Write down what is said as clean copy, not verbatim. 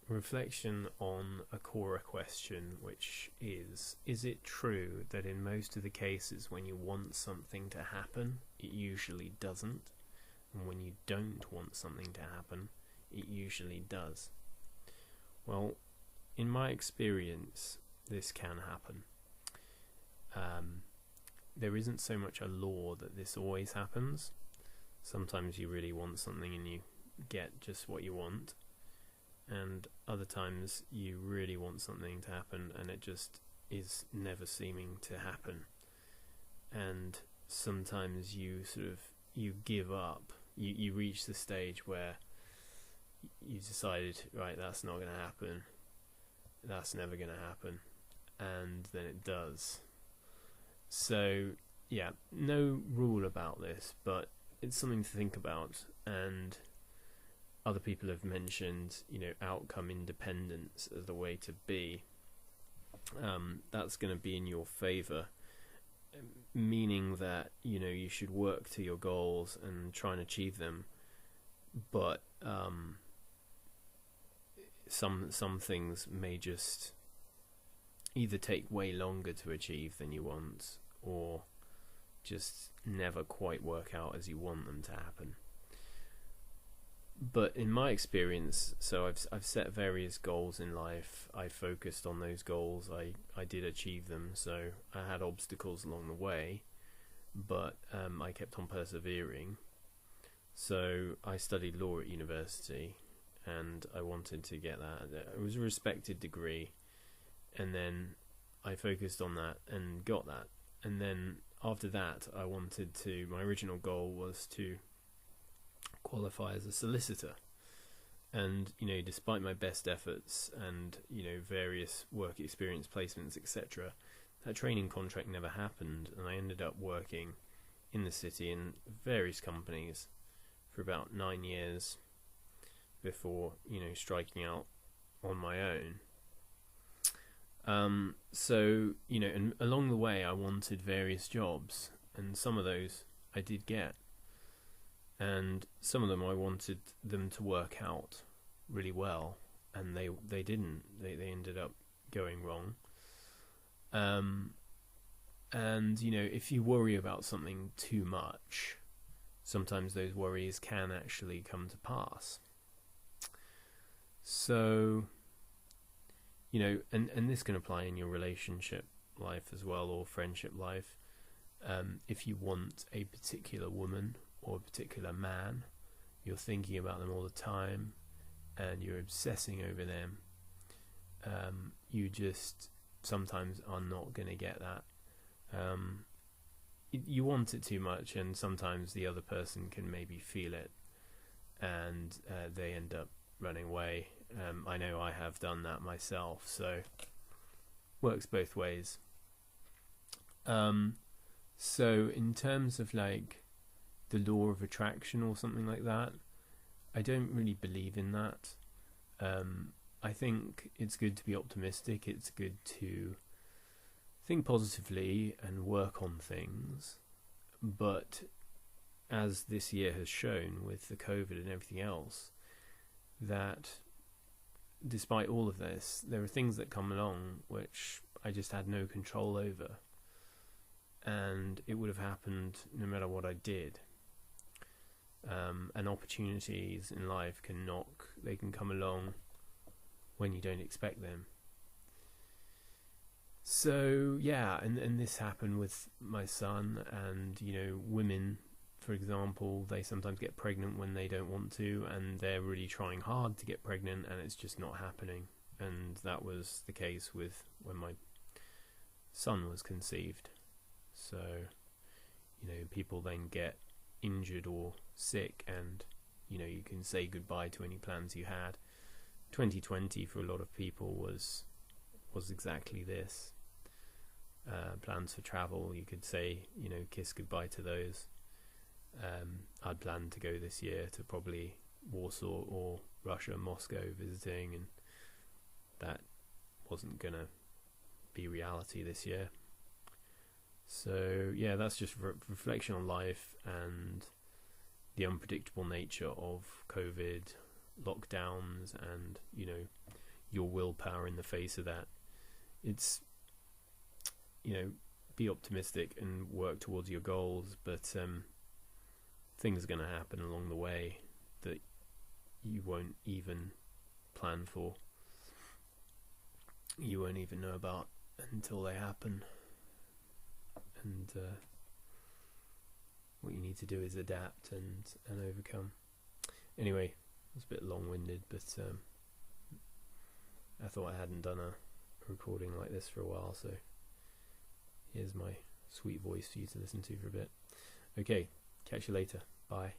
reflection on a Quora question, which is it true that in most of the cases when you want something to happen, it usually doesn't? And when you don't want something to happen, it usually does? Well, in my experience, this can happen. There isn't so much a law that this always happens. Sometimes you really want something and you get just what you want, and other times you really want something to happen and it just is never seeming to happen. And sometimes you give up. You reach the stage where you decided, right, that's not going to happen, that's never going to happen, and then it does. So yeah, no rule about this, but it's something to think about. And other people have mentioned, outcome independence as the way to be. That's going to be in your favor, meaning that you should work to your goals and try and achieve them. But some things may just either take way longer to achieve than you want, or just never quite work out as you want them to happen. But in my experience, so I've set various goals in life. I focused on those goals. I did achieve them. So I had obstacles along the way, but I kept on persevering. So I studied law at university, and I wanted to get that. It was a respected degree, and then I focused on that and got that. And then after that, my original goal was to qualify as a solicitor. And despite my best efforts and various work experience placements, etc., that training contract never happened, and I ended up working in the city in various companies for about 9 years before striking out on my own. And along the way I wanted various jobs, and some of those I did get, and some of them I wanted them to work out really well, and they didn't. They ended up going wrong. And if you worry about something too much, sometimes those worries can actually come to pass. So and this can apply in your relationship life as well, or friendship life. If you want a particular woman or a particular man, you're thinking about them all the time and you're obsessing over them, you just sometimes are not going to get that. You want it too much, and sometimes the other person can maybe feel it, and they end up running away. I know I have done that myself, so works both ways. So in terms of like the law of attraction or something like that, I don't really believe in that. I think it's good to be optimistic. It's good to think positively and work on things. But as this year has shown with the COVID and everything else, that despite all of this, there are things that come along which I just had no control over, and it would have happened no matter what I did. And opportunities in life they can come along when you don't expect them. So yeah, and this happened with my son, and women, for example, they sometimes get pregnant when they don't want to, and they're really trying hard to get pregnant, and it's just not happening. And that was the case with when my son was conceived. So people then get injured or sick, and you can say goodbye to any plans you had. 2020 for a lot of people was exactly this. Plans for travel, you could say, kiss goodbye to those. I'd planned to go this year to probably Warsaw or Russia, Moscow visiting, and that wasn't gonna be reality this year. So yeah, that's just reflection on life and the unpredictable nature of COVID, lockdowns and, you know, your willpower in the face of that. It's, you know, be optimistic and work towards your goals, but things are going to happen along the way that you won't even plan for. You won't even know about until they happen. And what you need to do is adapt and overcome. Anyway, it was a bit long-winded, but I thought I hadn't done a recording like this for a while, so here's my sweet voice for you to listen to for a bit. Okay, catch you later. Bye.